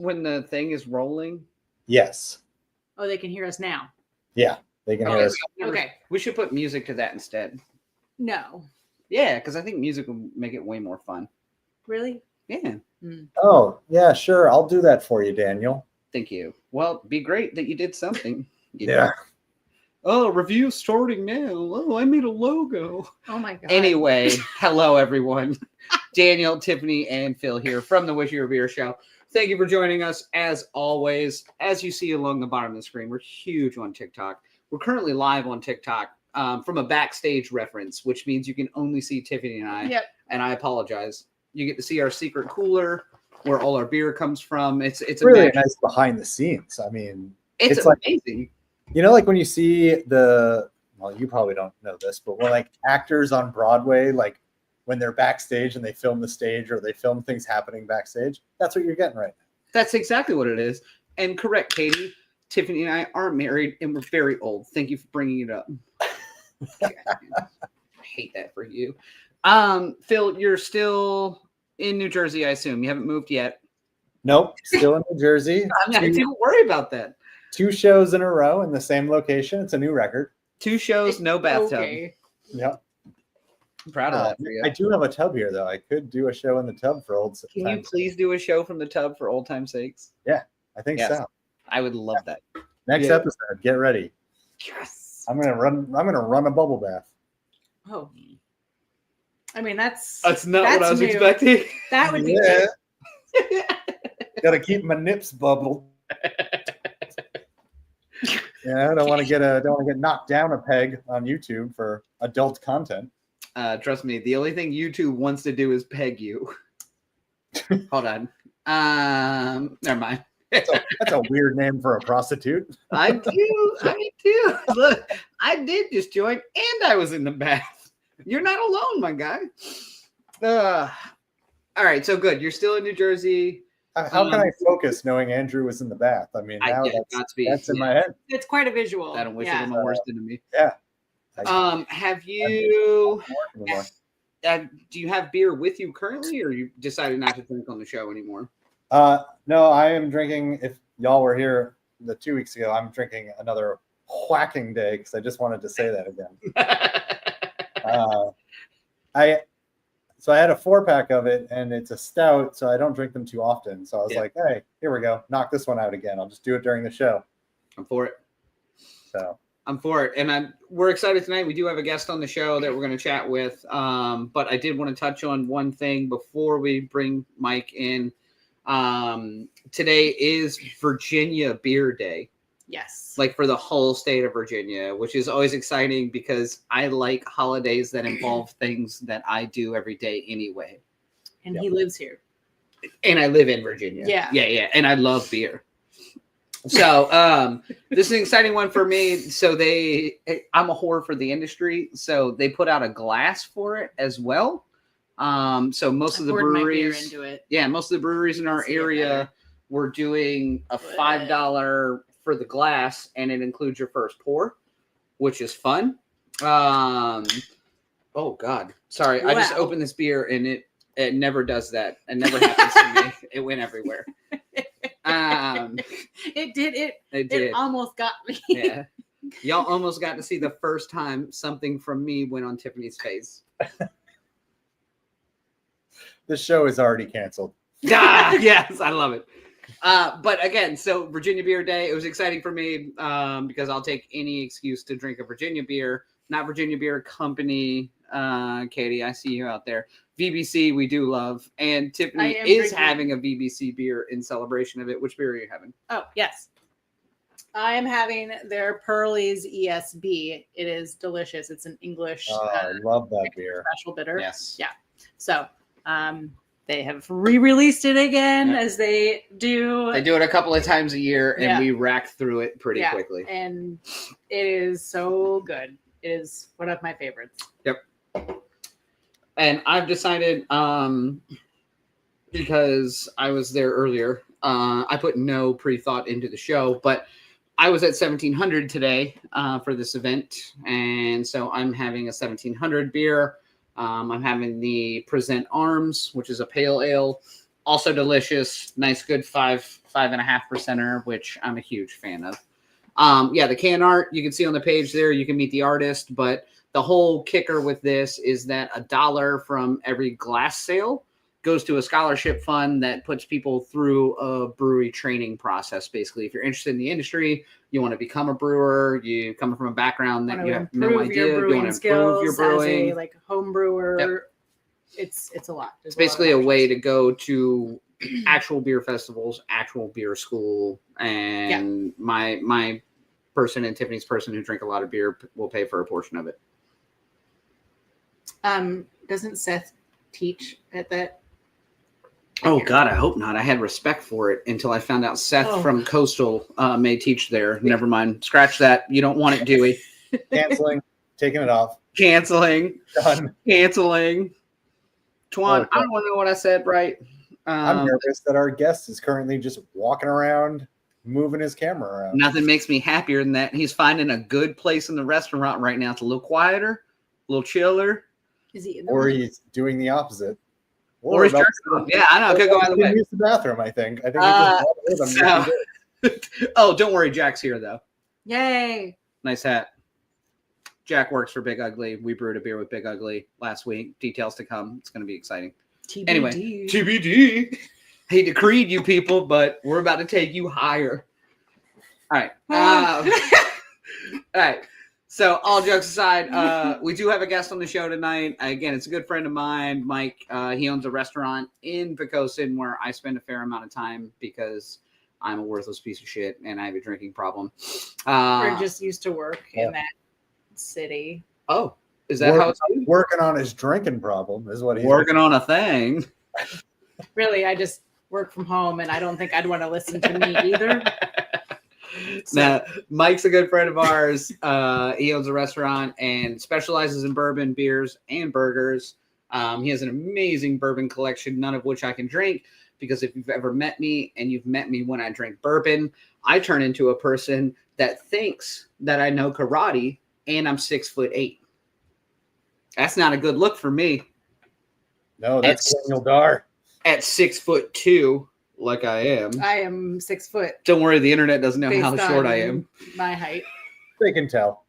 when the thing is rolling? Yes. Oh, they can hear us now. Yeah, they can hear us. Okay. We should put music to that instead. No. Yeah, because I think music will make it way more fun. Really? Yeah. Oh, yeah, sure. I'll do that for you, Daniel. Thank you. Well, it'd be great that you did something. Yeah. Oh, review starting now. Oh, I made a logo. Oh my god. Anyway, hello everyone. Daniel, Tiffany, and Phil here from the Wish You Were Beer Show. Thank you for joining us as always. As you see along the bottom of the screen, we're huge on TikTok. We're currently live on TikTok from a backstage reference, which means you can only see Tiffany and I. Yep. And I apologize. You get to see our secret cooler where all our beer comes from. It's really a nice behind the scenes. I mean, it's amazing. Like, you know, like when you see well, you probably don't know this, but when like actors on Broadway, like when they're backstage and they film the stage or they film things happening backstage, that's what you're getting right now. That's exactly what it is. And correct, Katie. Tiffany and I are married and we're very old. Thank you for bringing it up. I hate that for you. Phil, you're still in New Jersey, I assume. You haven't moved yet. Nope, still in New Jersey. Don't worry about that. 2 shows in a row in the same location. It's a new record. 2 shows, no bathtub. Okay. Yep. I'm proud of that for you. I do have a tub here, though. I could do a show in the tub for old Can you please do a show from the tub for old time's sakes? Yeah, I think so. I would love that. Next episode, get ready. Yes. I'm gonna run a bubble bath. Oh. I mean, that's not what I was expecting. That would be good. Gotta keep my nips bubbled. Yeah, I don't want to get knocked down a peg on YouTube for adult content. Trust me, the only thing YouTube wants to do is peg you. Hold on. Never mind. That's a weird name for a prostitute. I do. Look, I did just join, and I was in the bath. You're not alone, my guy. All right, so good. You're still in New Jersey. How can I focus knowing Andrew was in the bath? I mean, now that's in my head. It's quite a visual. I don't wish it were my worst enemy. Yeah. Have you? Do you have beer with you currently, or you decided not to drink on the show anymore? No, I am drinking. If y'all were here 2 weeks ago, I'm drinking another whacking day because I just wanted to say that again. So I had a 4-pack of it, and it's a stout, so I don't drink them too often. So I was like, hey, here we go. Knock this one out again. I'll just do it during the show. I'm for it. So I'm for it. And we're excited tonight. We do have a guest on the show that we're going to chat with. But I did want to touch on one thing before we bring Mike in. Today is Virginia Beer Day. Yes. Like for the whole state of Virginia, which is always exciting because I like holidays that involve things that I do every day anyway. And he lives here. And I live in Virginia. Yeah. And I love beer. So this is an exciting one for me. So I'm a whore for the industry. So they put out a glass for it as well. So most of the breweries, into it. Yeah, most of the breweries in our area were doing a $5 for the glass, and it includes your first pour, which is fun. Oh God, sorry, I just opened this beer and it never does that. It never happens to me. It went everywhere. It did. It almost got me. Yeah, y'all almost got to see the first time something from me went on Tiffany's face. This show is already canceled. Yes, I love it. But again, so Virginia Beer Day, it was exciting for me because I'll take any excuse to drink a Virginia beer, not Virginia Beer Company. Katie, I see you out there. VBC, we do love. And Tiffany is having a VBC beer in celebration of it. Which beer are you having? Oh, yes. I am having their Pearlie's ESB. It is delicious. It's an English. I love that beer. Special bitter. Yes. Yeah. So, they have re-released it again as they do. They do it a couple of times a year, and we rack through it pretty quickly. And it is so good. It is one of my favorites. Yep. And I've decided, because I was there earlier, I put no pre-thought into the show, but I was at 1700 today for this event, and so I'm having a 1700 beer. I'm having the Present Arms, which is a pale ale. Also delicious, nice, good 5.5%, which I'm a huge fan of. The can art you can see on the page there. You can meet the artist, but the whole kicker with this is that $1 from every glass sale goes to a scholarship fund that puts people through a brewery training process. Basically, if you're interested in the industry, you want to become a brewer, you come from a background that you have no idea, you want to improve your brewing, as a home brewer. Yep. It's a lot. It's basically a way to go to actual beer festivals, actual beer school, and my person and Tiffany's person who drink a lot of beer will pay for a portion of it. Doesn't Seth teach at that? Oh God, I hope not. I had respect for it until I found out Seth from Coastal may teach there. Never mind. Scratch that. You don't want it, Dewey. Canceling. Taking it off. Canceling. Done. Canceling. Twan, I don't want to know what I said right. I'm nervous that our guest is currently just walking around, moving his camera around. Nothing makes me happier than that. He's finding a good place in the restaurant right now. It's a little quieter, a little chiller. Is he? Or he's doing the opposite. Or he's jerking. Yeah, I know. It could go either way. Use the bathroom, I think. Oh, don't worry. Jack's here, though. Yay. Nice hat. Jack works for Big Ugly. We brewed a beer with Big Ugly last week. Details to come. It's going to be exciting. TBD. Anyway, TBD. Hate to creed you people, but we're about to take you higher. All right. All right. So all jokes aside, we do have a guest on the show tonight. Again, it's a good friend of mine, Mike. He owns a restaurant in Poquoson where I spend a fair amount of time because I'm a worthless piece of shit and I have a drinking problem. We're just used to work in that city. Oh, is that how it's working on his drinking problem is what he's working on a thing? Really, I just work from home and I don't think I'd want to listen to me either. So. Now, Mike's a good friend of ours. He owns a restaurant and specializes in bourbon, beers, and burgers. He has an amazing bourbon collection, none of which I can drink because if you've ever met me and you've met me when I drink bourbon, I turn into a person that thinks that I know karate and I'm 6'8". That's not a good look for me. No, that's Daniel Dar. At 6'2". Like I am. I am 6 foot. Don't worry, the internet doesn't know how short I am. My height. They can tell.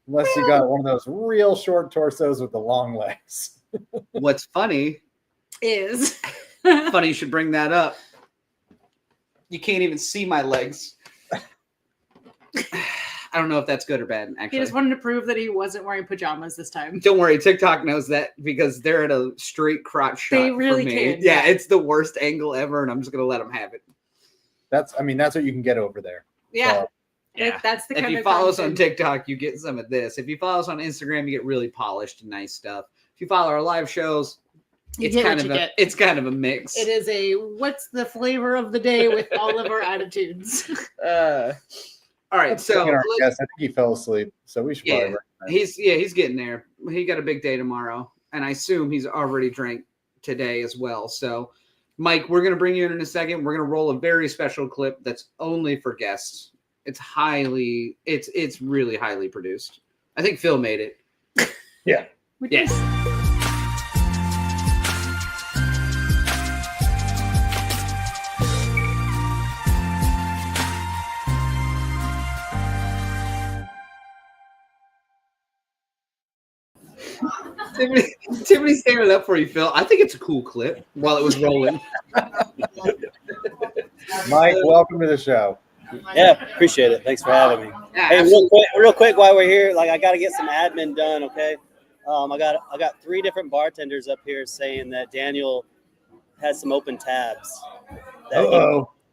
Unless you got one of those real short torsos with the long legs. What's funny is funny you should bring that up. You can't even see my legs. I don't know if that's good or bad, actually. He just wanted to prove that he wasn't wearing pajamas this time. Don't worry, TikTok knows that because they're at a straight crotch shot. They really for me. can. Yeah, it's the worst angle ever, and I'm just gonna let them have it. That's what you can get over there. Yeah. So, that's the kind if you of follow us content. on TikTok, you get some of this. If you follow us on Instagram, you get really polished and nice stuff. If you follow our live shows, it's kind of a mix. It is a what's the flavor of the day with all of our attitudes. All right, so I think he fell asleep, so we should probably he's getting there. He got a big day tomorrow, and I assume he's already drank today as well. So, Mike, we're gonna bring you in a second. We're gonna roll a very special clip that's only for guests. It's really highly produced. I think Phil made it. Yeah. Yes. Tiffany's standing up for you, Phil. I think it's a cool clip while it was rolling. Mike, welcome to the show. Yeah, appreciate it. Thanks for having me. Yeah, hey, real quick, while we're here, I got to get some admin done. Okay, I got 3 different bartenders up here saying that Daniel has some open tabs.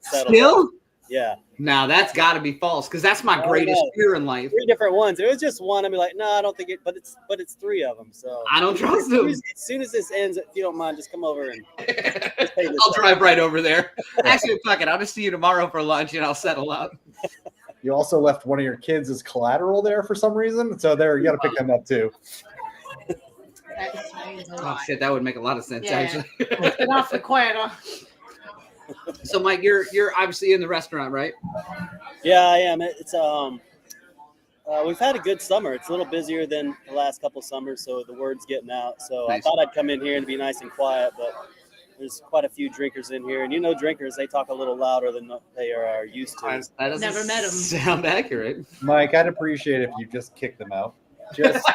Still? Yeah. Now that's got to be false because that's my greatest fear in life. 3 different ones. It was just one. I'd be like, no, I don't think it. But it's 3 of them. So I don't trust them. As soon as this ends, if you don't mind, just come over and I'll drive right over there. Actually, fuck it. I'll just see you tomorrow for lunch and I'll settle up. You also left one of your kids as collateral there for some reason, so you got to pick them up too. Oh shit, that would make a lot of sense actually. Get off the quiet. So, Mike, you're obviously in the restaurant, right? Yeah, I am. It's we've had a good summer. It's a little busier than the last couple summers, so the word's getting out. So nice. I thought I'd come in here and be nice and quiet, but There's quite a few drinkers in here, and drinkers, they talk a little louder than they are used to. That doesn't Never met 'em. sound accurate. Mike, I'd appreciate if you just kick them out. Just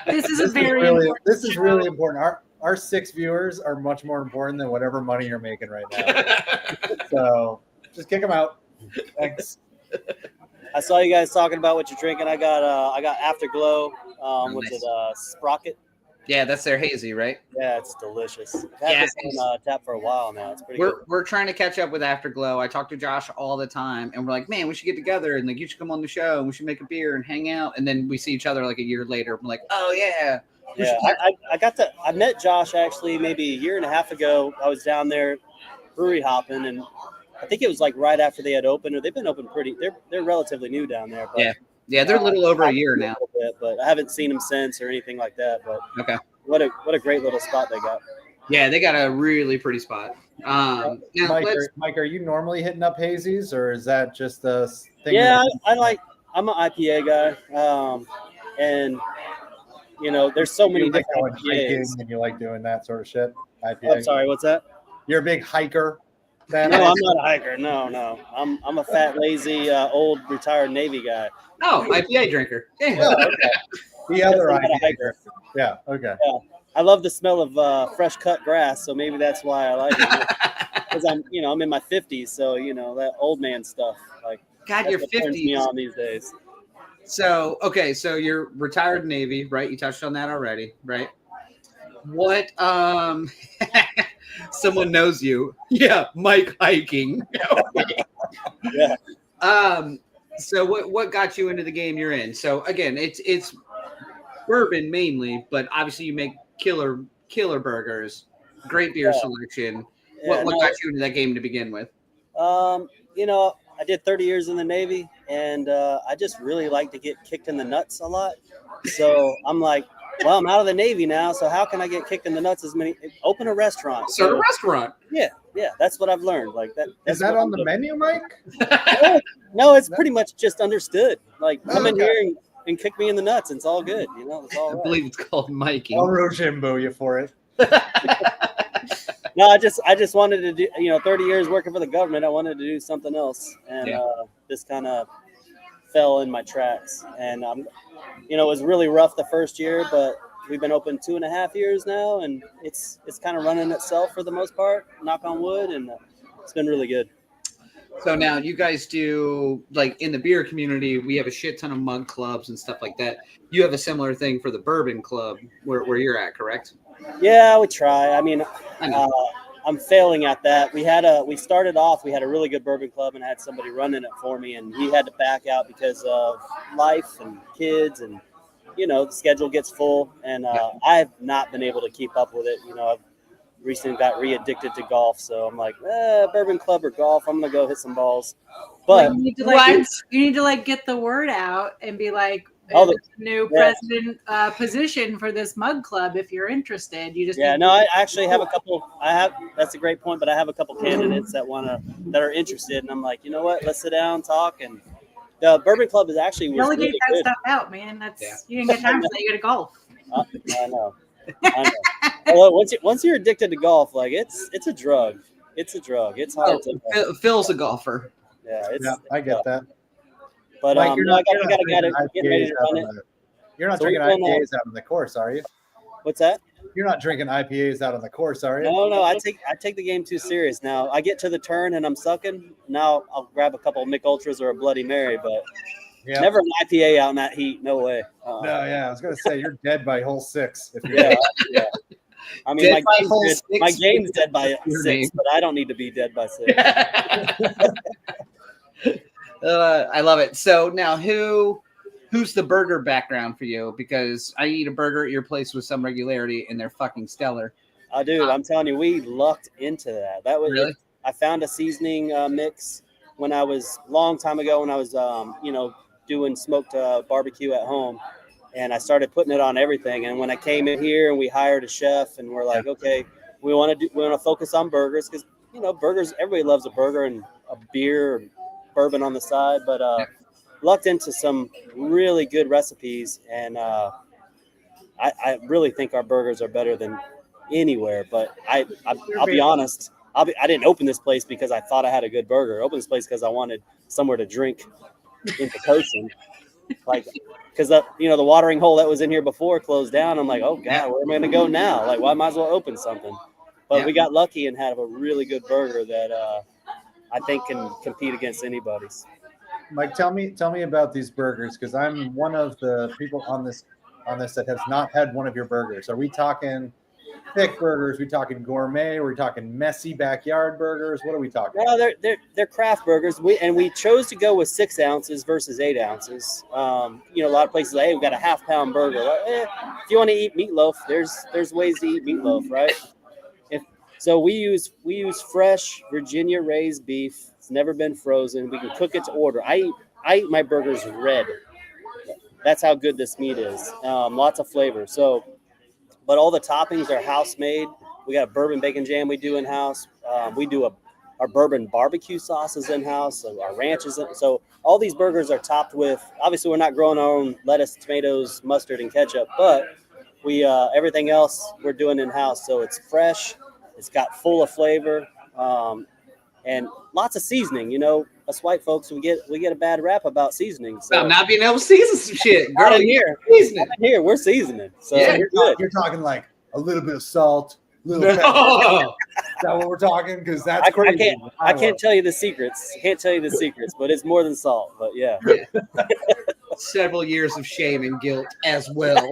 This is a this is very really important this is show. really important. Our 6 viewers are much more important than whatever money you're making right now. So just kick them out. Thanks. I saw you guys talking about what you're drinking. I got Afterglow, which nice. is Sprocket. Yeah, that's their hazy, right? Yeah, it's delicious. I've had this on tap for a while now. It's pretty good. We're trying to catch up with Afterglow. I talk to Josh all the time, and we're like, man, we should get together, and like you should come on the show, and we should make a beer and hang out. And then we see each other like a year later. I'm like, oh yeah. Yeah, I met Josh actually maybe a year and a half ago. I was down there brewery hopping, and I think it was like right after they had opened, or they've been open they're relatively new down there. But, Yeah, they're a little over a year now. But I haven't seen them since or anything like that. But Okay. what a great little spot they got. Yeah, they got a really pretty spot. Now Mike, are you normally hitting up hazies, or is that just a thing? Yeah, I'm an IPA guy, and there's so many you like different going hiking IPAs. and you like doing that sort of shit. IPA. Oh, sorry, what's that? You're a big hiker. Then No, I'm not a hiker. No. I'm a fat, lazy, old retired Navy guy. Oh, IPA drinker. Yeah. Oh, okay. The other I'm not a IPA. hiker. Yeah. Okay. I love the smell of fresh cut grass, so maybe that's why I like it. Because I'm in my 50s, so that old man stuff. Like, God, that's you're what turns me 50s. on these days. So you're retired Navy, right? You touched on that already, right? What someone knows you. Yeah, Mike hiking. Yeah. So what got you into the game you're in? So again, it's bourbon mainly, but obviously you make killer burgers, great beer selection. What got you into that game to begin with? I did 30 years in the Navy, and I just really like to get kicked in the nuts a lot. So I'm like, well, I'm out of the Navy now, so how can I get kicked in the nuts open a restaurant? Start a restaurant. Yeah, that's what I've learned. Like that. Is that on the menu, Mike? No, it's pretty much just understood. Like, come in here and kick me in the nuts, and it's all good. It's all I right. believe it's called Miking. I'll Rojimbo you for it. No, I just wanted to do, 30 years working for the government. I wanted to do something else. And this kind of fell in my tracks. And, it was really rough the first year, but we've been open 2.5 years now, and it's kind of running itself for the most part, knock on wood. And it's been really good. So now you guys do, like, in the beer community, we have a shit ton of mug clubs and stuff like that. You have a similar thing for the bourbon club where you're at, correct? Yeah, we try. I mean, I'm failing at that. We had a really good bourbon club and had somebody running it for me, and he had to back out because of life and kids, and the schedule gets full, and I've not been able to keep up with it. I've recently got re-addicted to golf, so I'm like, bourbon club or golf, I'm gonna go hit some balls. But you need to get the word out and be like, there's a new president position for this mug club. If you're interested, you just I actually have a couple. That's a great point, but I have a couple candidates that are interested, and I'm like, you know what? Let's sit down, talk, and the bourbon club is actually delegate really that good. stuff out, man. You didn't get time for that. You got to golf. I know. Although once you're addicted to golf, like it's a drug. It's a drug. It's hard to. Phil's a golfer. Yeah, I get that. But Mike, I got to get ready to run it. You're not drinking IPAs out on the course, are you? What's that? You're not drinking IPAs out on the course, are you? No. I take the game too serious. Now I get to the turn and I'm sucking. Now I'll grab a couple of Mick Ultras or a Bloody Mary, but never an IPA out in that heat. No way. No, yeah. I was gonna say you're dead by hole 6. If you're yeah. I mean, my game's dead by 6, but I don't need to be dead by 6. I love it. So now who's the burger background for you? Because I eat a burger at your place with some regularity and they're fucking stellar. Dude, I'm telling you, we lucked into that. That was really? I found a seasoning mix when I was long time ago when I was doing smoked barbecue at home, and I started putting it on everything. And when I came in here and we hired a chef, and we're like, okay, we want to focus on burgers because burgers, everybody loves a burger and a beer or bourbon on the side, but lucked into some really good recipes, and I really think our burgers are better than anywhere. But I'll be honest. I didn't open this place because I thought I had a good burger. I opened this place because I wanted somewhere to drink in Poquoson. Like, because the watering hole that was in here before closed down. I'm like, oh God, where am I going to go now? Like, well, I might as well open something. But we got lucky and had a really good burger that I think can compete against anybody's. Mike, tell me about these burgers, because I'm one of the people on this that has not had one of your burgers. Are we talking thick burgers? Are we talking gourmet? Are we talking messy backyard burgers? What are we talking? Well, they're craft burgers. We chose to go with 6 ounces versus 8 ounces. A lot of places, hey, we got a half-pound burger. Like, if you want to eat meatloaf, there's ways to eat meatloaf, right? So we use fresh Virginia raised beef. It's never been frozen. We can cook it to order. I eat my burgers red. That's how good this meat is. Lots of flavor. So, but all the toppings are house made. We got a bourbon bacon jam we do in house. We do our bourbon barbecue sauces in house. So our ranch is in. So all these burgers are topped with. Obviously, we're not growing our own lettuce, tomatoes, mustard, and ketchup, but we everything else we're doing in house. So it's fresh. It's got full of flavor, and lots of seasoning. Us white folks, we get a bad rap about seasoning. So about not being able to season some shit. Girl, here we're seasoning. So yeah, you're talking like a little bit of salt, little pepper. Is that what we're talking? Because that's crazy. I can't tell you the secrets. I can't tell you the secrets, but it's more than salt. But yeah. Several years of shame and guilt as well.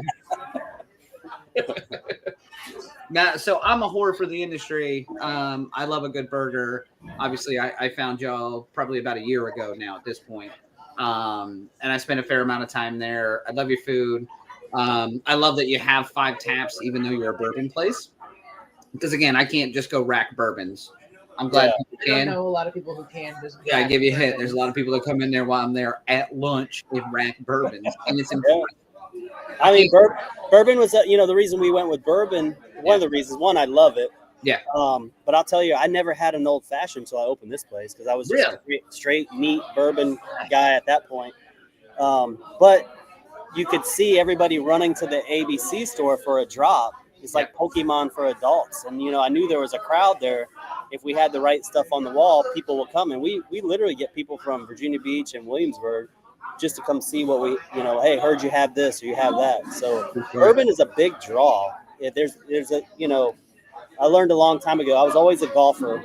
Now, so I'm a whore for the industry. I love a good burger. Obviously, I found y'all probably about a year ago now at this point. And I spent a fair amount of time there. I love your food. I love that you have 5 taps, even though you're a bourbon place. Because, again, I can't just go rack bourbons. I'm glad people can. I know a lot of people who can. I give you a hit. There's a lot of people that come in there while I'm there at lunch with rack bourbons. And it's important. I mean, bourbon was, the reason we went with bourbon. One of the reasons. One, I love it. Yeah. But I'll tell you, I never had an old fashioned until I opened this place because I was just a straight, neat bourbon guy at that point. But you could see everybody running to the ABC store for a drop. It's like Pokemon for adults. And, I knew there was a crowd there. If we had the right stuff on the wall, people will come. And we literally get people from Virginia Beach and Williamsburg just to come see what we, hey, heard you have this or you have that. So bourbon is a big draw. There's a, I learned a long time ago, I was always a golfer,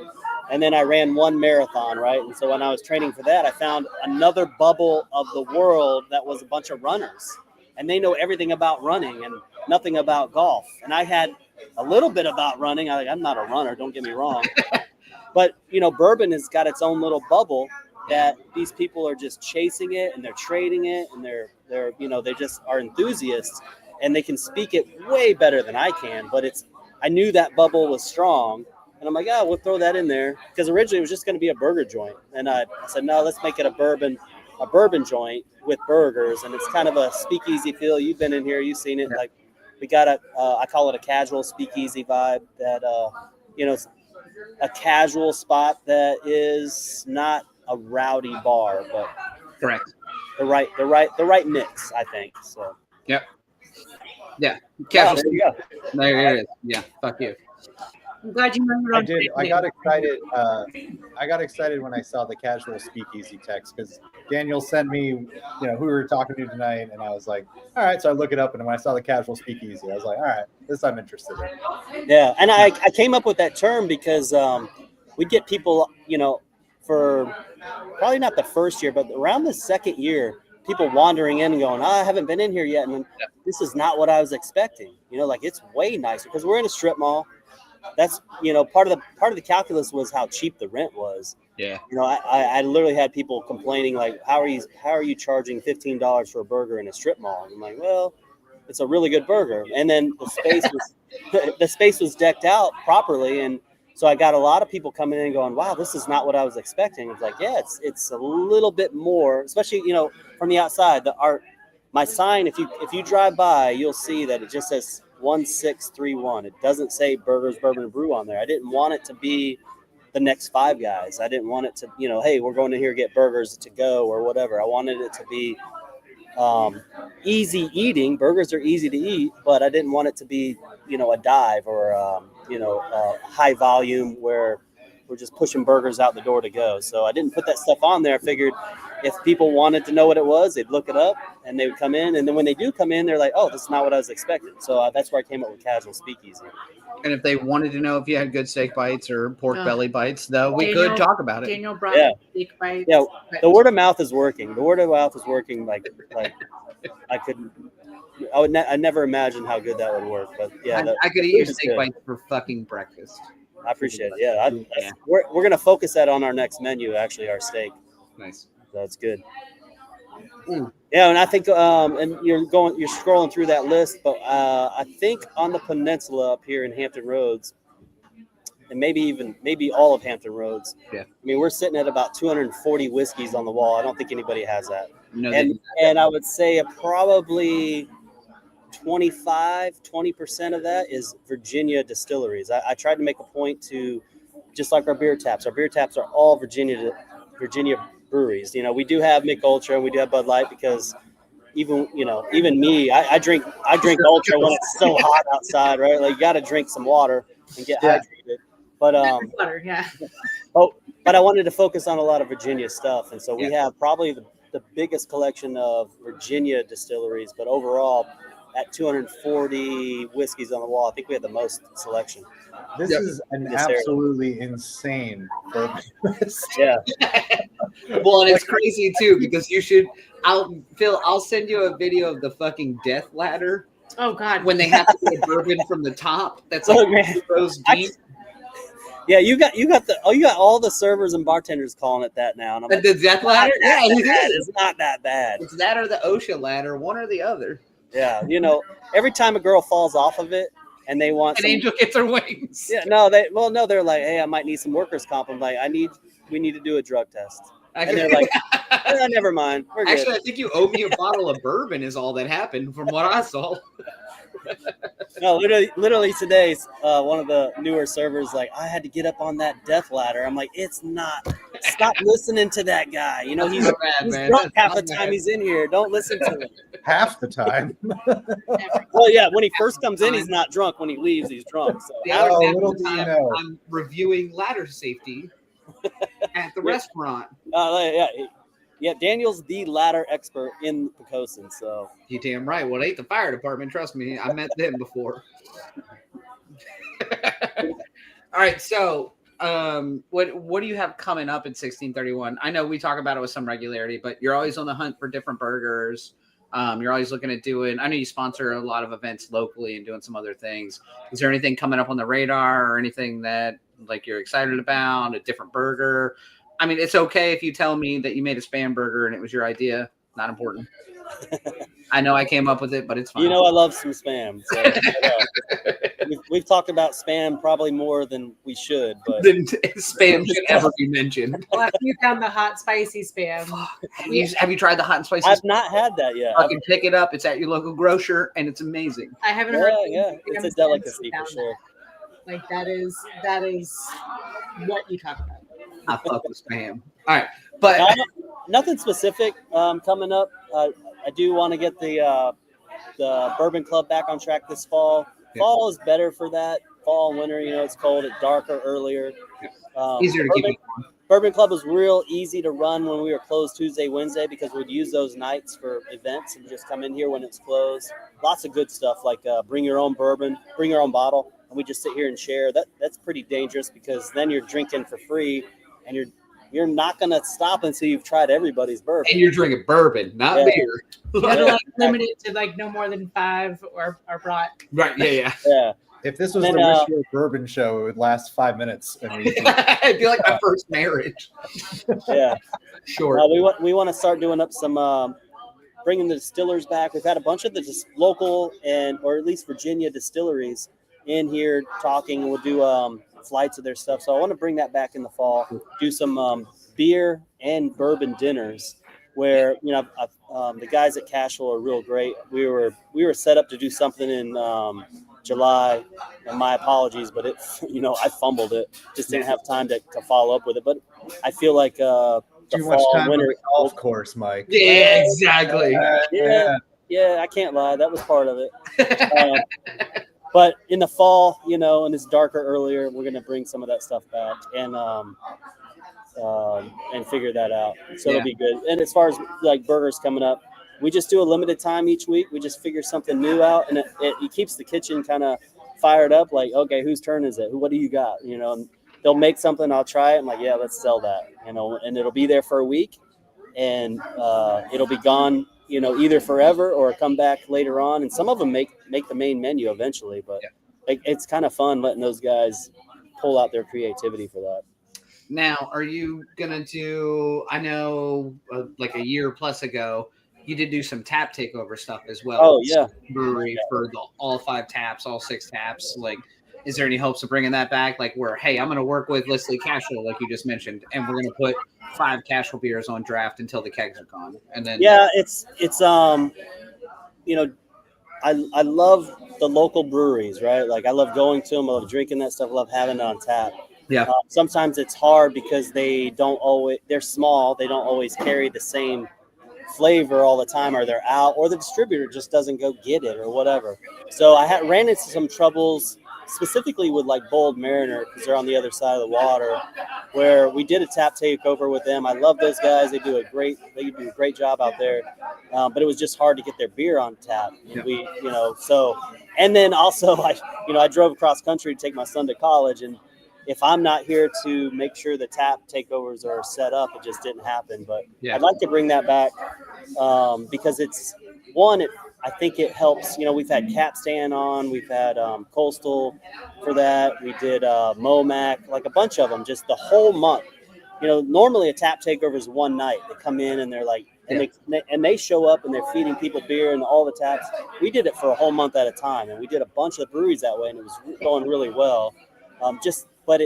and then I ran one marathon, right? And so when I was training for that, I found another bubble of the world that was a bunch of runners, and they know everything about running and nothing about golf. And I had a little bit about running. I'm not a runner, don't get me wrong. But, bourbon has got its own little bubble that these people are just chasing it and they're trading it and they're they just are enthusiasts and they can speak it way better than I can. But I knew that bubble was strong, and I'm like, we'll throw that in there because originally it was just going to be a burger joint, and I said, no, let's make it a bourbon joint with burgers, and it's kind of a speakeasy feel. You've been in here, you've seen it. Like we got I call it a casual speakeasy vibe that it's a casual spot that is not a rowdy bar, but correct. The right mix, I think. So. Yep. Yeah. Casual. There you go. There it is. Yeah. Fuck you. I'm glad you remembered. I did. I got excited. I got excited when I saw the casual speakeasy text because Daniel sent me, who we were talking to tonight, and I was like, all right. So I look it up, and when I saw the casual speakeasy, I was like, all right, this I'm interested in. Yeah, and I came up with that term because we get people, for probably not the first year, but around the second year, people wandering in and going, I haven't been in here yet, and this is not what I was expecting. It's way nicer because we're in a strip mall. That's part of the calculus was how cheap the rent was. Yeah. I literally had people complaining like, how are you charging $15 for a burger in a strip mall? I'm like, well, it's a really good burger, and then the space was decked out properly, and so I got a lot of people coming in and going, wow, this is not what I was expecting. It's like, yeah, it's a little bit more, especially, from the outside. My sign, if you drive by, you'll see that it just says 1631. It doesn't say Burgers Bourbon Brew on there. I didn't want it to be the next Five Guys. I didn't want it to, hey, we're going to here get burgers to go or whatever. I wanted it to be easy eating. Burgers are easy to eat, but I didn't want it to be, a dive or, high volume where we're just pushing burgers out the door to go. So I didn't put that stuff on there. I figured if people wanted to know what it was, they'd look it up and they would come in. And then when they do come in, they're like, oh, this is not what I was expecting. So that's where I came up with Casual Speakeasy. And if they wanted to know if you had good steak bites or pork belly bites, though, we Daniel, could talk about it. Daniel brought steak bites. Yeah, the word of mouth is working. The word of mouth is working like I couldn't. I never imagined how good that would work. But yeah, I could eat your steak bites for fucking breakfast. I appreciate it. Yeah, we're gonna focus that on our next menu. Actually, our steak. Nice. That's good. Yeah, and I think and you're scrolling through that list, but I think on the peninsula up here in Hampton Roads, and maybe all of Hampton Roads. Yeah. I mean, we're sitting at about 240 whiskeys on the wall. I don't think anybody has that. No, and I would say probably 20% of that is Virginia distilleries. I tried to make a point to, just like our beer taps. Our beer taps are all Virginia breweries. We do have Mick Ultra and we do have Bud Light because even me, I drink Ultra when it's so hot outside, right? Like you got to drink some water and get hydrated. But water, yeah. But I wanted to focus on a lot of Virginia stuff, and so we have probably the biggest collection of Virginia distilleries. But overall, at 240 whiskeys on the wall, I think we have the most selection. This is an absolutely insane bourbon. Yeah. Well, and it's crazy too because I'll send you a video of the fucking death ladder. Oh God! When they have to get a bourbon from the top, that's like rows deep. Yeah, you got all the servers and bartenders calling it that now. And I'm like, the death ladder? Yeah, it's not that bad. It's that or the OSHA ladder, one or the other. Yeah, every time a girl falls off of it and they want an angel gets her wings. Yeah, they're like, hey, I might need some workers' comp. I'm like, we need to do a drug test. And they're like, never mind. We're good. Actually, I think you owe me a bottle of bourbon is all that happened from what I saw. No, literally today, one of the newer servers like, I had to get up on that death ladder. I'm like, it's not. Stop listening to that guy. He's drunk half the time he's in here. Don't listen to him. Half the time. Well, yeah, when he first comes in, he's not drunk. When he leaves, he's drunk. So little do you know. I'm reviewing ladder safety at the restaurant. Yeah, Daniel's the ladder expert in Poquoson, so. You damn right. Well, it ain't the fire department. Trust me. I met them before. All right. So what do you have coming up in 1631? I know we talk about it with some regularity, but you're always on the hunt for different burgers. You're always looking at I know you sponsor a lot of events locally and doing some other things. Is there anything coming up on the radar or anything that like you're excited about, a different burger? I mean, it's okay if you tell me that you made a Spam burger and it was your idea. Not important. I know I came up with it, but it's fine. I love some Spam. So, we've talked about Spam probably more than we should, but Spam should ever be mentioned. Well, you found the hot spicy Spam. Have you tried the hot and spicy? I've not had that yet. I can pick it up. It's at your local grocer, and it's amazing. I haven't heard. Yeah, it's a delicacy for sure. Like that is what you talk about. I fuck with Spam. All right, but nothing specific coming up. I do want to get the Bourbon Club back on track this fall. Yeah. Fall is better for that. Fall and winter, it's cold, it's darker earlier. Easier to keep. Bourbon Club was real easy to run when we were closed Tuesday, Wednesday because we'd use those nights for events and just come in here when it's closed. Lots of good stuff like bring your own bourbon, bring your own bottle, and we just sit here and share. That's pretty dangerous because then you're drinking for free. And you're not going to stop until you've tried everybody's bourbon. And you're drinking bourbon, not beer. You got to limit it to no more than 5 or brought. Right, yeah. If this was the Whiskey Bourbon show, it would last 5 minutes. And it'd be like my first marriage. Yeah. Sure. We want to start doing up some, bringing the distillers back. We've had a bunch of the local or at least Virginia distilleries in here talking, and we'll do flights of their stuff. So I want to bring that back in the fall, do some beer and bourbon dinners where, the guys at Casual are real great. We were set up to do something in July, and my apologies, but I fumbled it. Just didn't have time to follow up with it. But I feel like the the too much fall, time on winter. the golf course, Mike. Yeah, exactly. Yeah, I can't lie. That was part of it. But in the fall, you know, and it's darker earlier, we're gonna bring some of that stuff back and figure that out. So it'll be good. And as far as like burgers coming up, we just do a limited time each week. We just figure something new out, and it keeps the kitchen kind of fired up. Like, okay, whose turn is it? What do you got? You know, and they'll make something. I'll try it. I'm like, yeah, let's sell that. You know, and it'll be there for a week, and it'll be gone. You know, either forever or come back later on. And some of them make the main menu eventually, but like, it's kind of fun letting those guys pull out their creativity for that. Now, are you gonna do? I know, like a year plus ago, you did do some tap takeover stuff as well. Oh yeah, brewery for all 5 taps, all 6 taps. Like, is there any hopes of bringing that back? Like, where, hey, I'm gonna work with, let's say, Casual, like you just mentioned, and we're gonna put 5 Casual beers on draft until the kegs are gone, and then it's you know, I love the local breweries, right? Like, I love going to them, I love drinking that stuff, I love having it on tap. Yeah. Sometimes it's hard because they're small, they don't always carry the same flavor all the time, or they're out, or the distributor just doesn't go get it or whatever. So I ran into some troubles specifically with like Bold Mariner, because they're on the other side of the water, where we did a tap takeover with them. I love those guys. They do a great job out there. But it was just hard to get their beer on tap. And and then also I drove across country to take my son to college, and if I'm not here to make sure the tap takeovers are set up, it just didn't happen. But I'd like to bring that back because I think it helps. You know, we've had Capstan on, we've had Coastal for that. We did Momac, like a bunch of them, just the whole month. You know, normally a tap takeover is one night. They come in and they're like, and they show up and they're feeding people beer and all the taps. We did it for a whole month at a time, and we did a bunch of the breweries that way, and it was going really well. But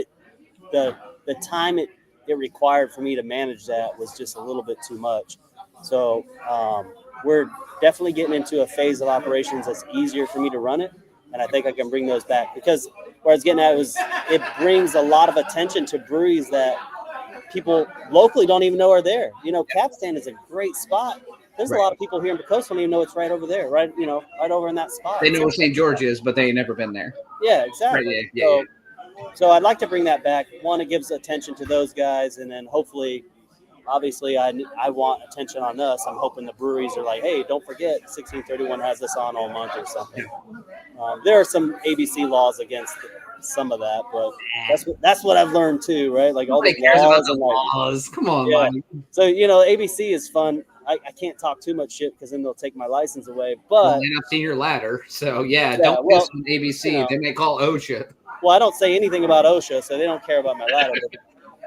the time it required for me to manage that was just a little bit too much. So we're definitely getting into a phase of operations that's easier for me to run it, and I think I can bring those back, because where I was getting at was it brings a lot of attention to breweries that people locally don't even know are there. You know, Capstan is a great spot. There's a lot of people here in Poquoson don't even know it's right over there, right over in that spot. They know where St. George is, but they ain't never been there. Yeah, exactly. Right, So I'd like to bring that back. One, it gives attention to those guys, and then hopefully, obviously, I want attention on us. I'm hoping the breweries are like, hey, don't forget, 1631 has this on all month or something. There are some ABC laws against some of that, but that's what I've learned too, right? Like all the laws. Come on, man. So ABC is fun. I can't talk too much shit because then they'll take my license away. But and I've seen your ladder, so don't miss with ABC. They may call OSHA. Well, I don't say anything about OSHA, so they don't care about my ladder. But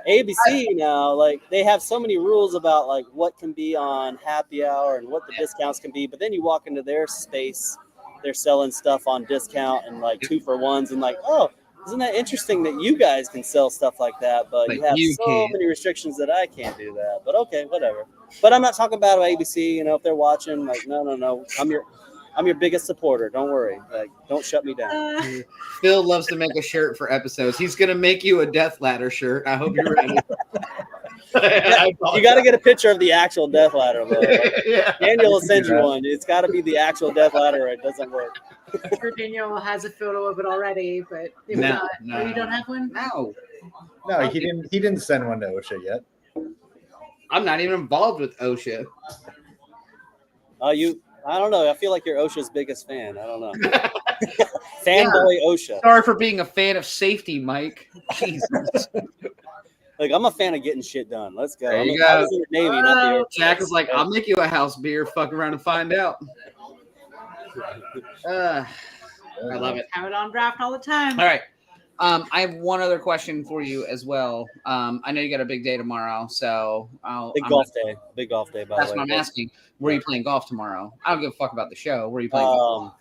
ABC now, like, they have so many rules about like what can be on happy hour and what the discounts can be. But then you walk into their space, they're selling stuff on discount and like 2-for-1s, and like, oh, isn't that interesting that you guys can sell stuff like that, but you have so many restrictions that I can't do that. But okay, whatever. But I'm not talking about ABC. If they're watching, like, no, I'm your biggest supporter. Don't worry. Like, don't shut me down. Phil loves to make a shirt for episodes. He's gonna make you a Death Ladder shirt. I hope you're ready. You got to get a picture of the actual Death Ladder. Daniel will send you one. It's got to be the actual Death Ladder, or it doesn't work. Daniel has a photo of it already, but if not, you don't have one. No, he didn't send one to OSHA yet. I'm not even involved with OSHA. I don't know. I feel like you're OSHA's biggest fan. I don't know. Fanboy OSHA. Sorry for being a fan of safety, Mike. Jesus. Like, I'm a fan of getting shit done. Let's go. There you go. I was in the Navy, not the Jack is like, I'll make you a house beer. Fuck around and find out. I love it. Have it on draft all the time. All right. I have one other question for you as well. I know you got a big day tomorrow, so Big golf day, by the way. That's what I'm asking. Where are you playing golf tomorrow? I don't give a fuck about the show. Where are you playing golf?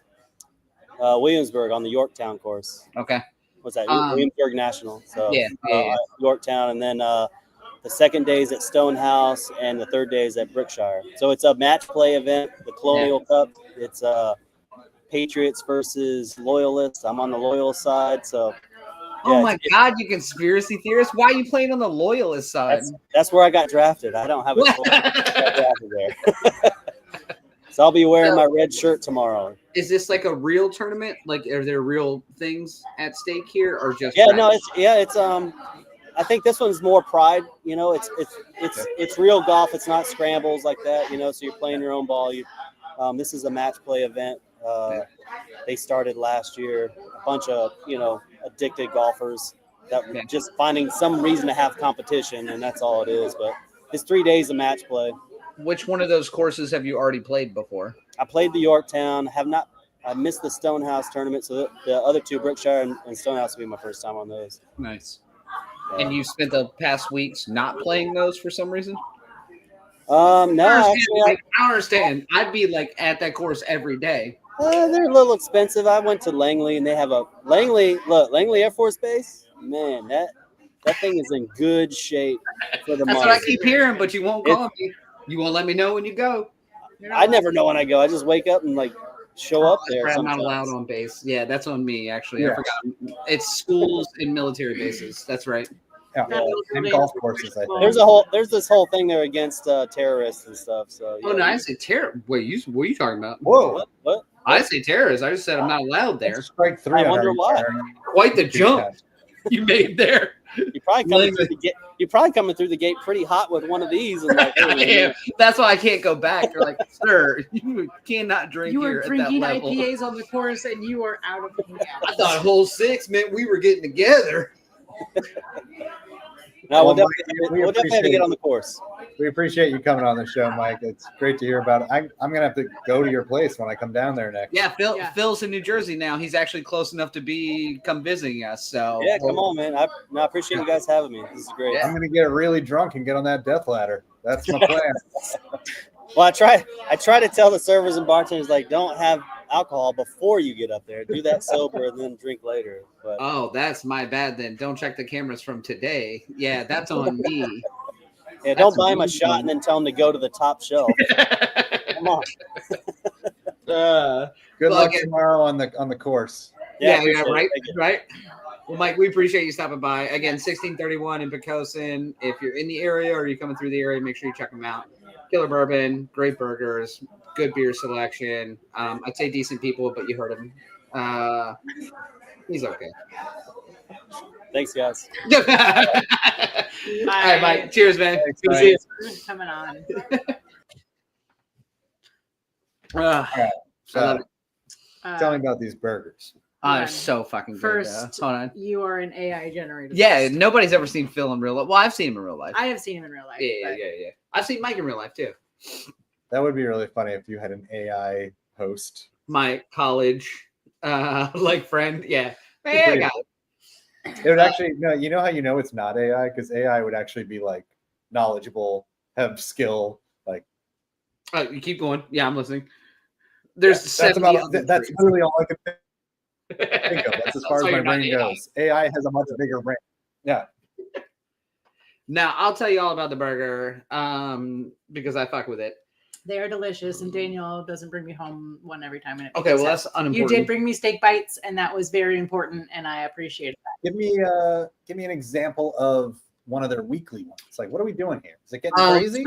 Williamsburg on the Yorktown course. Okay. What's that? Williamsburg National. So yeah. Yorktown, and then the second day is at Stonehouse, and the third day is at Brookshire. So it's a match play event, the Colonial Cup. It's Patriots versus Loyalists. I'm on the Loyal side, so Oh Yeah, my God, you conspiracy theorist! Why are you playing on the loyalist side? That's where I got drafted. I don't have a choice. I got drafted there. So I'll be wearing my red shirt tomorrow. Is this like a real tournament? Like, are there real things at stake here, or just Yeah, no, it's I think this one's more pride. You know, it's real golf. It's not scrambles like that. You know, so you're playing your own ball. This is a match play event. They started last year. A bunch of addicted golfers that just finding some reason to have competition, and that's all it is. But it's 3 days of match play. Which one of those courses have you already played before? I played the Yorktown. I missed the Stonehouse tournament, so the other two, Brookshire and Stonehouse, will be my first time on those. Nice. And you spent the past weeks not playing those for some reason? No, I understand. I'd be like at that course every day. They're a little expensive. I went to Langley, and they have a Langley Air Force Base. Man, that thing is in good shape for the That's money. what I keep hearing, but you won't call me. You won't let me know when you go. I never know when I go. I just wake up and show up there. I'm not allowed on base. Yeah, that's on me, actually. I forgot. It's schools and military bases. That's right. Yeah. And golf courses, I think. There's this whole thing there against terrorists and stuff. So Oh no, I say terror. Wait, what are you talking about? Whoa. What? I say terrorists. I just said I'm not allowed there. That's strike 3. I wonder why. Quite the jump you made there. You're probably coming through the gate. You're probably coming through the gate pretty hot with one of these. And I am. That's why I can't go back. They're like, sir, you cannot drink You here were at that drinking level. IPAs on the course, and you are out of the I thought hole 6 meant we were getting together. No, we'll Mike, definitely have to get on the course. We appreciate you coming on the show, Mike. It's great to hear about it. I'm going to have to go to your place when I come down there next. Yeah, Phil's in New Jersey now. He's actually close enough to come visiting us. So yeah, come on, man. I appreciate you guys having me. This is great. I'm going to get really drunk and get on that death ladder. That's my plan. Well, I try to tell the servers and bartenders don't have alcohol before you get up there. Do that sober and then drink later. But oh, that's my bad then. Don't check the cameras from today. Yeah, that's on me. Yeah, don't buy him a shot and then tell him to go to the top shelf. Come on. Good luck tomorrow on the course. Yeah, right. Well, Mike, we appreciate you stopping by. Again, 1631 in Poquoson. If you're in the area or you're coming through the area, make sure you check them out. Killer bourbon, great burgers, good beer selection. I'd say decent people, but you heard him. He's okay. Thanks, guys. All right, Mike. Cheers, man. Thanks, Good to see you. coming on. All right. So, Uh, tell me about these burgers. Oh, they're so fucking good. First, Hold on. you are an AI generated. Yeah, nobody's ever seen Phil in real life. Well, I've seen him in real life. I have seen him in real life. Yeah. I've seen Mike in real life too. That would be really funny if you had an AI host. My college friend. Yeah. Hey, I got it. It would actually no. You know how you know it's not AI because AI would actually be knowledgeable, have skill. You keep going. Yeah, I'm listening. There's that's literally all I can think of. That's as far as my brain goes. AI has a much bigger brain. Yeah. Now I'll tell you all about the burger because I fuck with it. They are delicious, and Daniel doesn't bring me home one every time. Okay, well that's unimportant. You did bring me steak bites, and that was very important, and I appreciate that. Give me an example of one of their weekly ones. What are we doing here? Is it getting crazy?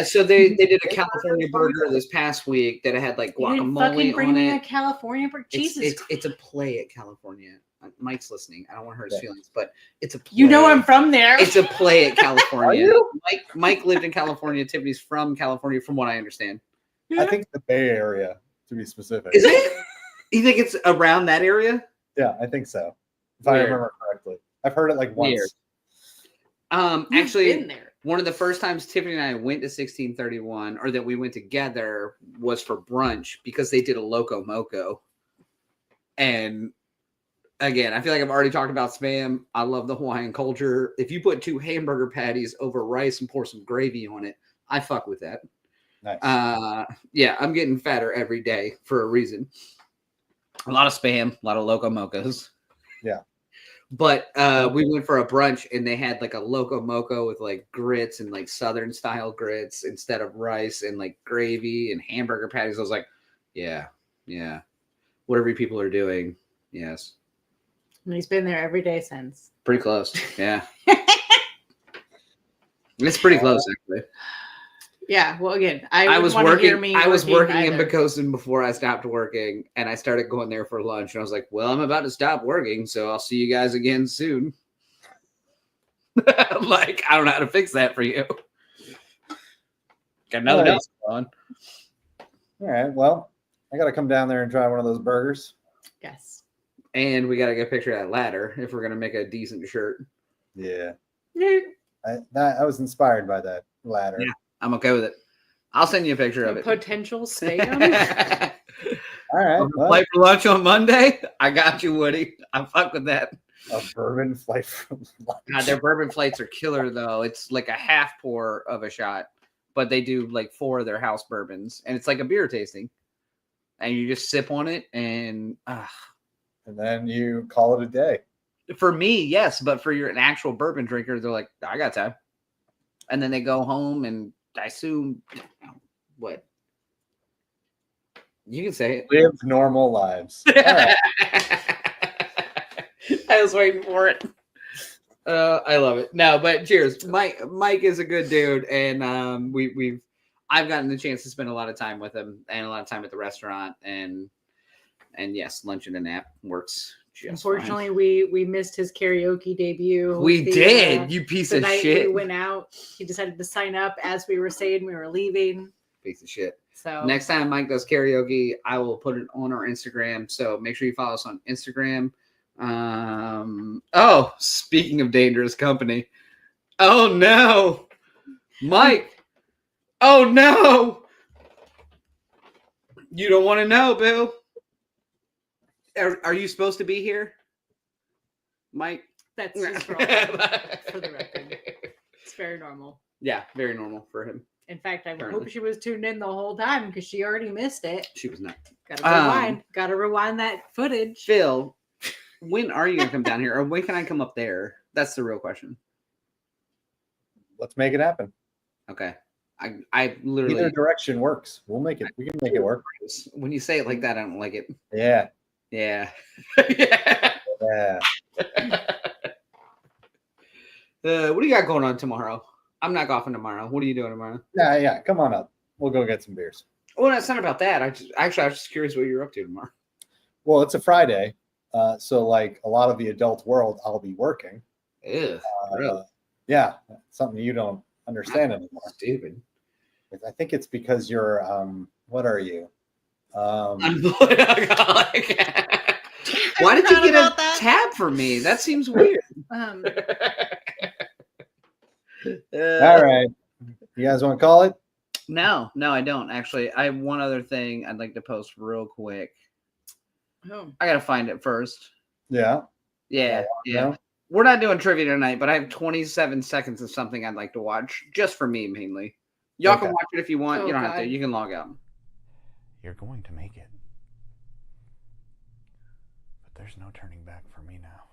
So they did a California burger this past week that had guacamole you didn't fucking bring me on a California burger. Jesus, it's a play at California. Mike's listening. I don't want to hurt his feelings, but it's a play. You know I'm from there. It's a play at California. Are you? Mike lived in California. Tiffany's from California, from what I understand. I think the Bay Area, to be specific. Is it? You think it's around that area? Yeah, I think so. If I remember correctly. I've heard it once. Weird. Actually, one of the first times Tiffany and I went to 1631, or that we went together, was for brunch because they did a Loco Moco. And again, I feel like I've already talked about spam. I love the Hawaiian culture. If you put 2 hamburger patties over rice and pour some gravy on it, I fuck with that. Nice. Yeah, I'm getting fatter every day for a reason. A lot of spam, a lot of Loco Mocos. Yeah. But we went for a brunch and they had a Loco Moco with grits and Southern style grits instead of rice and gravy and hamburger patties. I was like, yeah. Whatever you people are doing, yes. And he's been there every day since. Pretty close. Yeah. It's pretty close, actually. Yeah. Well, again, I was want to hear working. me I was working in either. Poquoson before I stopped working, and I started going there for lunch. And I was like, "Well, I'm about to stop working, so I'll see you guys again soon." Like, I don't know how to fix that for you. Got another else on. All right. Well, I got to come down there and try one of those burgers. Yes. And we got to get a picture of that ladder if we're gonna make a decent shirt. Yeah. I was inspired by that ladder. Yeah, I'm okay with it. I'll send you a picture of it. Potential spam. All right. Well, Flight for lunch on Monday. I got you, Woody. I'm fuck with that. a bourbon flight from lunch. God, their bourbon flights are killer though. It's like a half pour of a shot, but they do like 4 of their house bourbons, and it's like a beer tasting. And you just sip on it, and And then you call it a day. for me, yes, but for an actual bourbon drinker, they're like, I got time. And then they go home, and I assume what you can say it. Live normal lives. All right. I was waiting for it. I love it. No, but cheers. Mike is a good dude, and I've gotten the chance to spend a lot of time with him and a lot of time at the restaurant, and yes, lunch and a nap works. Unfortunately, we missed his karaoke debut. We did. You piece The of night shit. we went out, he decided to sign up as we were saying we were leaving. Piece of shit. So Next time Mike does karaoke, I will put it on our Instagram. So make sure you follow us on Instagram. Oh, speaking of dangerous company. Oh no. Mike. Oh no. You don't want to know, Bill. Are you supposed to be here? Mike? that's just for the record. It's very normal. Yeah, very normal for him. In fact, I Apparently. hope she was tuned in the whole time because she already missed it. She was not. Gotta rewind. Gotta rewind that footage. Phil, when are you going to come down here? Or when can I come up there? That's the real question. Let's make it happen. Okay. I literally... Either direction works. We'll make it. We can make it work. When you say it like that, I don't like it. Yeah. Yeah. Yeah. Yeah. What do you got going on tomorrow? I'm not golfing tomorrow. What are you doing tomorrow? Yeah. Come on up. We'll go get some beers. Well, it's not about that. I was just curious what you're up to tomorrow. Well, it's a Friday. So like a lot of the adult world, I'll be working. Ew, really? Yeah. Something you don't understand anymore. Stupid. I think it's because you're, what are you? Unemployed alcoholic. Why did you get a tab for me? That seems weird. All right. You guys want to call it? No, I don't actually. I have one other thing I'd like to post real quick. Oh. I gotta find it first. Yeah. Yeah. No? We're not doing trivia tonight, but I have 27 seconds of something I'd like to watch, just for me mainly. Y'all can watch it if you want. Oh, you don't have God. to. You can log out. You're going to make it. But there's no turning back for me now.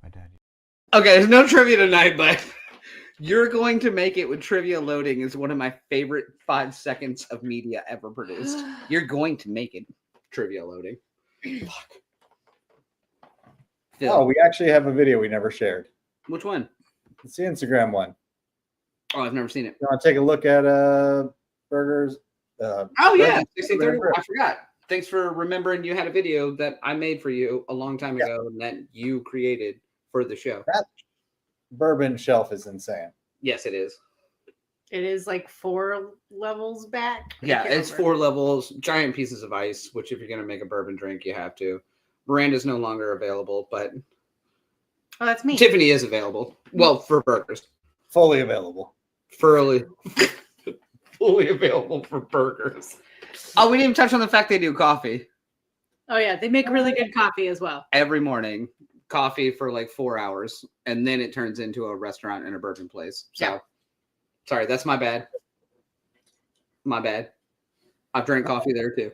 My dad. Okay, there's no trivia tonight, but you're going to make it with trivia loading is one of my favorite 5 seconds of media ever produced. You're going to make it. Trivia loading. Fuck. Phil, Oh, we actually have a video we never shared. which one? It's the Instagram one. Oh, I've never seen it. You want to take a look at Burgers? Oh yeah, Burgers 1630. Brew. I forgot. Thanks for remembering you had a video that I made for you a long time ago and that you created for the show. That bourbon shelf is insane. Yes, it is. It is like 4 levels back. I Yeah, can't it's remember. 4 levels, giant pieces of ice, which if you're going to make a bourbon drink, you have to. Miranda's no longer available, but Oh, that's me. Tiffany is available. Well, for burgers. Fully available. Fully available for burgers. Oh, we didn't even touch on the fact they do coffee Oh yeah, they make really good coffee as well. every morning. Coffee for like 4 hours, and then it turns into a restaurant and a bourbon place. So, Yeah. sorry, that's my bad. My bad. I've drank coffee there too.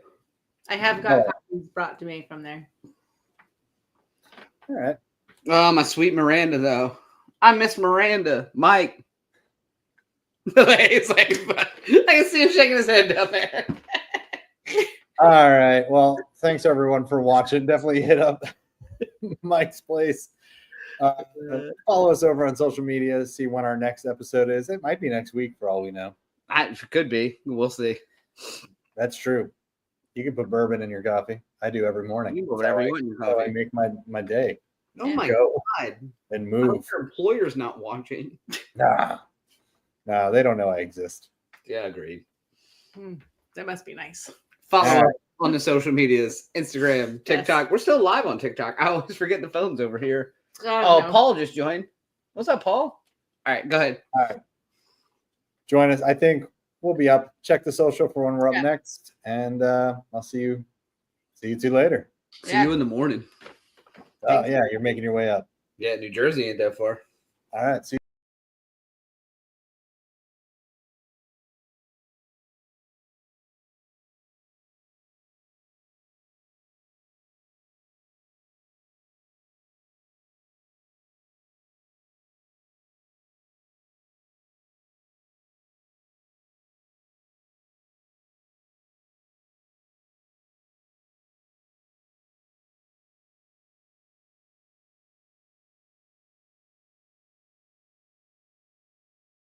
I have got Oh. coffees brought to me from there. All right. Oh, my sweet Miranda, though. I miss Miranda. Mike. He's like, I can see him shaking his head down there. All right. Well, thanks everyone for watching. Definitely hit up Mike's place. Follow us over on social media. See when our next episode is. It might be next week for all we know. It could be. We'll see. That's true. You can put bourbon in your coffee. I do every morning. You can put whatever you want in your So I coffee. make my day Oh my Go. God. and I hope move. your employer's not watching. Nah, they don't know I exist. Yeah, agreed. That must be nice. Follow All us right. on the social medias, Instagram, TikTok. We're still live on TikTok. I always forget the phone's over here. Oh, no. Paul just joined. What's up, Paul? All right, go ahead. All right. Join us. I think we'll be up. Check the social for when we're up next. And I'll see you two later. See you in the morning. Yeah, you're making your way up. Yeah, New Jersey ain't that far. All right. See you.